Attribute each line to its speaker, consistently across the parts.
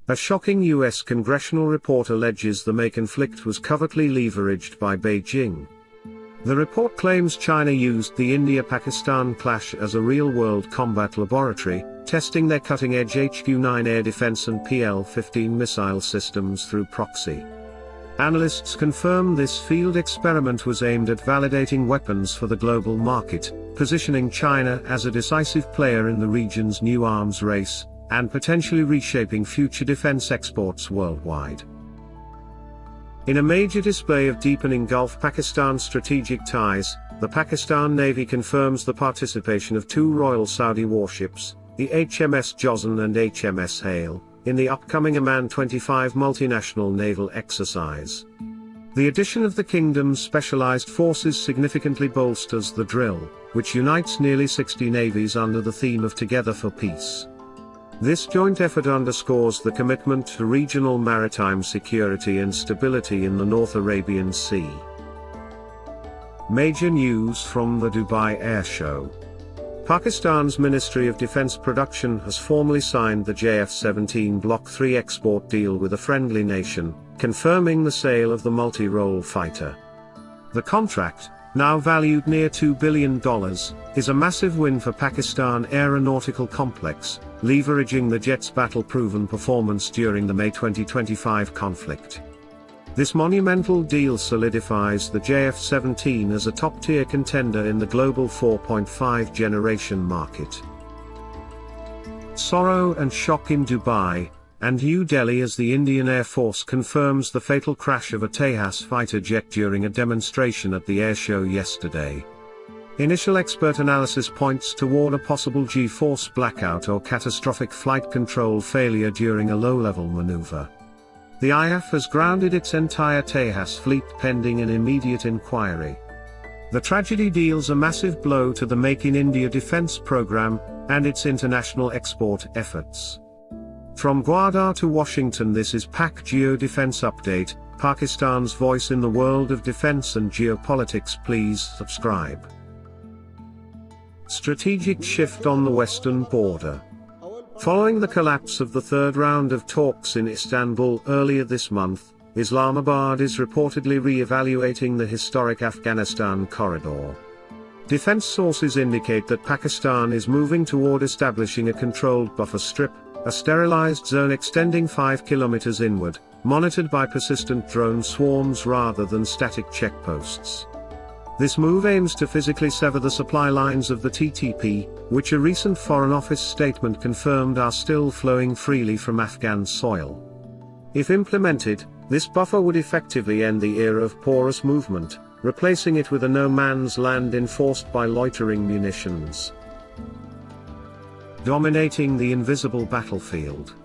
Speaker 1: A shocking US congressional report alleges the May conflict was covertly leveraged by Beijing. The report claims China used the India-Pakistan clash as a real-world combat laboratory, testing their cutting-edge HQ-9 air defense and PL-15 missile systems through proxy. Analysts confirm this field experiment was aimed at validating weapons for the global market, positioning China as a decisive player in the region's new arms race, and potentially reshaping future defense exports worldwide. In a major display of deepening Gulf-Pakistan strategic ties, the Pakistan Navy confirms the participation of two Royal Saudi warships, the HMS Jozan and HMS Hale, in the upcoming AMAN 25 multinational naval exercise. The addition of the Kingdom's specialized forces significantly bolsters the drill, which unites nearly 60 navies under the theme of Together for Peace. This joint effort underscores the commitment to regional maritime security and stability in the North Arabian Sea. Major news from the Dubai Air Show. Pakistan's Ministry of Defense Production has formally signed the JF-17 Block 3 export deal with a friendly nation, confirming the sale of the multi-role fighter. The contract, now valued near $2 billion, is a massive win for Pakistan Aeronautical Complex, leveraging the jet's battle-proven performance during the May 2025 conflict. This monumental deal solidifies the JF-17 as a top-tier contender in the global 4.5 generation market. Sorrow and shock in Dubai and New Delhi as the Indian Air Force confirms the fatal crash of a Tejas fighter jet during a demonstration at the air show yesterday. Initial expert analysis points toward a possible G-force blackout or catastrophic flight control failure during a low-level maneuver. The IAF has grounded its entire Tejas fleet pending an immediate inquiry. The tragedy deals a massive blow to the Make in India defense program and its international export efforts. From Gwadar to Washington, this is Pakistangeo Defence Update, Pakistan's voice in the world of defense and geopolitics. Please subscribe. Strategic shift on the western border. Following the collapse of the third round of talks in Istanbul earlier this month, Islamabad is reportedly re-evaluating the historic Afghanistan corridor. Defense sources indicate that Pakistan is moving toward establishing a controlled buffer strip, a sterilized zone extending 5 kilometers inward, monitored by persistent drone swarms rather than static checkposts. This move aims to physically sever the supply lines of the TTP, which a recent Foreign Office statement confirmed are still flowing freely from Afghan soil. If implemented, this buffer would effectively end the era of porous movement, replacing it with a no-man's land enforced by loitering munitions. Dominating the invisible battlefield.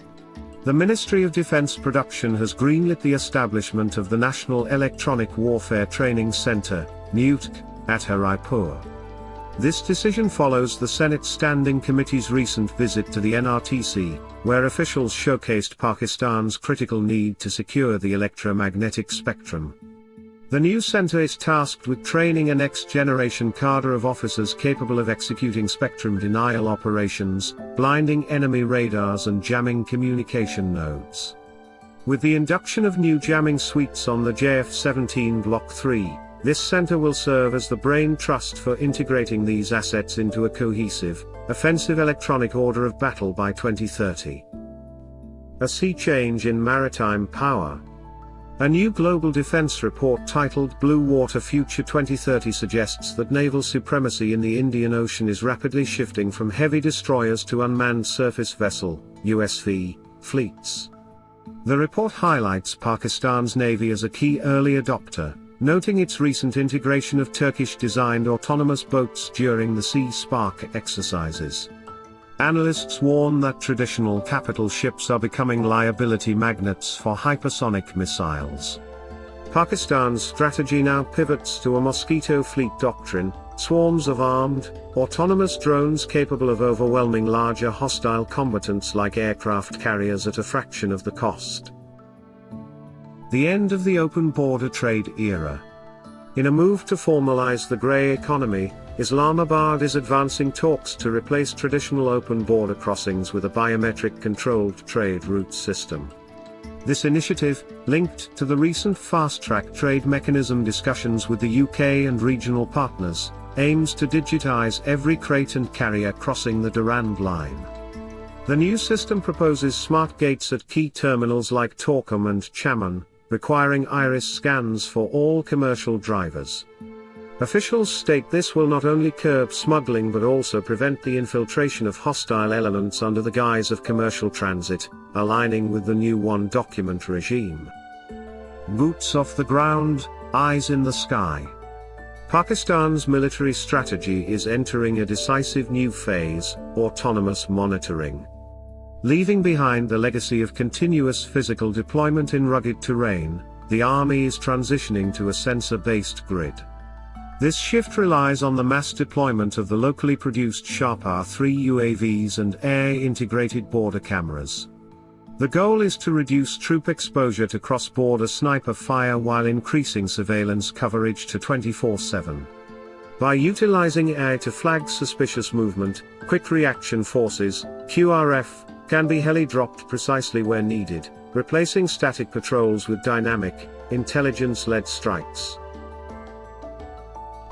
Speaker 1: The Ministry of Defense Production has greenlit the establishment of the National Electronic Warfare Training Center, NEUTC, at Haraipur. This decision follows the Senate Standing Committee's recent visit to the NRTC, where officials showcased Pakistan's critical need to secure the electromagnetic spectrum. The new center is tasked with training a next-generation cadre of officers capable of executing spectrum denial operations, blinding enemy radars and jamming communication nodes. With the induction of new jamming suites on the JF-17 Block 3, this center will serve as the brain trust for integrating these assets into a cohesive, offensive electronic order of battle by 2030. A sea change in maritime power. A new global defense report titled Blue Water Future 2030 suggests that naval supremacy in the Indian Ocean is rapidly shifting from heavy destroyers to unmanned surface vessel, USV, fleets. The report highlights Pakistan's navy as a key early adopter, noting its recent integration of Turkish-designed autonomous boats during the Sea Spark exercises. Analysts warn that traditional capital ships are becoming liability magnets for hypersonic missiles. Pakistan's strategy now pivots to a mosquito fleet doctrine, swarms of armed, autonomous drones capable of overwhelming larger hostile combatants like aircraft carriers at a fraction of the cost. The end of the open border trade era. In a move to formalize the grey economy, Islamabad is advancing talks to replace traditional open border crossings with a biometric-controlled trade route system. This initiative, linked to the recent fast-track trade mechanism discussions with the UK and regional partners, aims to digitize every crate and carrier crossing the Durand Line. The new system proposes smart gates at key terminals like Torkham and Chaman, requiring iris scans for all commercial drivers. Officials state this will not only curb smuggling but also prevent the infiltration of hostile elements under the guise of commercial transit, aligning with the new one-document regime. Boots off the ground, eyes in the sky. Pakistan's military strategy is entering a decisive new phase, autonomous monitoring. Leaving behind the legacy of continuous physical deployment in rugged terrain, the army is transitioning to a sensor-based grid. This shift relies on the mass deployment of the locally produced Sharp R3 UAVs and air-integrated border cameras. The goal is to reduce troop exposure to cross-border sniper fire while increasing surveillance coverage to 24/7. By utilizing AI to flag suspicious movement, quick reaction forces, QRF, can be heli-dropped precisely where needed, replacing static patrols with dynamic, intelligence-led strikes.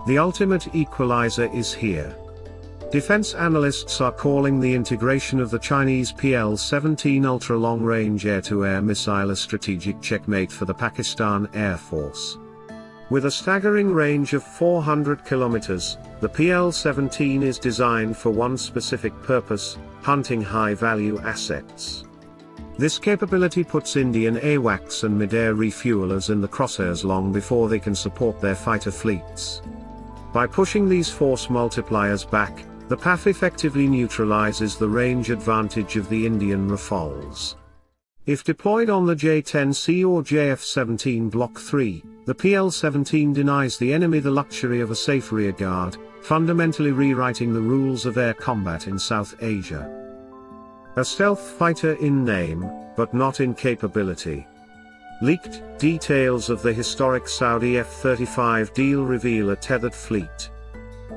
Speaker 1: The ultimate equalizer is here. Defense analysts are calling the integration of the Chinese PL-17 ultra-long-range air-to-air missile a strategic checkmate for the Pakistan Air Force. With a staggering range of 400 kilometers, the PL-17 is designed for one specific purpose: hunting high-value assets. This capability puts Indian AWACS and mid-air refuelers in the crosshairs long before they can support their fighter fleets. By pushing these force multipliers back, the PAF effectively neutralizes the range advantage of the Indian Rafales. If deployed on the J-10C or JF-17 Block 3, the PL-17 denies the enemy the luxury of a safe rearguard, fundamentally rewriting the rules of air combat in South Asia. A stealth fighter in name, but not in capability. Leaked details of the historic Saudi F-35 deal reveal a tethered fleet.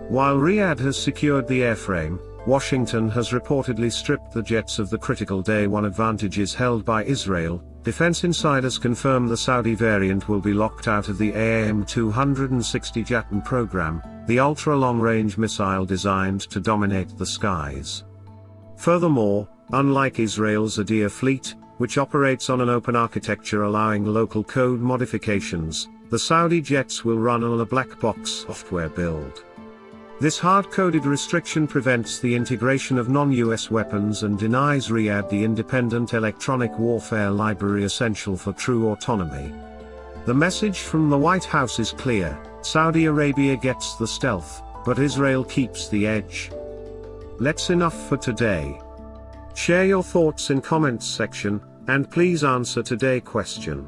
Speaker 1: While Riyadh has secured the airframe, Washington has reportedly stripped the jets of the critical Day 1 advantages held by Israel. Defense insiders confirm the Saudi variant will be locked out of the AAM-260 Jatan program, the ultra-long-range missile designed to dominate the skies. Furthermore, unlike Israel's Adir fleet, which operates on an open architecture allowing local code modifications, the Saudi jets will run on a black box software build. This hard-coded restriction prevents the integration of non-US weapons and denies Riyadh the independent electronic warfare library essential for true autonomy. The message from the White House is clear: Saudi Arabia gets the stealth, but Israel keeps the edge. That's enough for today. Share your thoughts in comments section, and please answer today's question.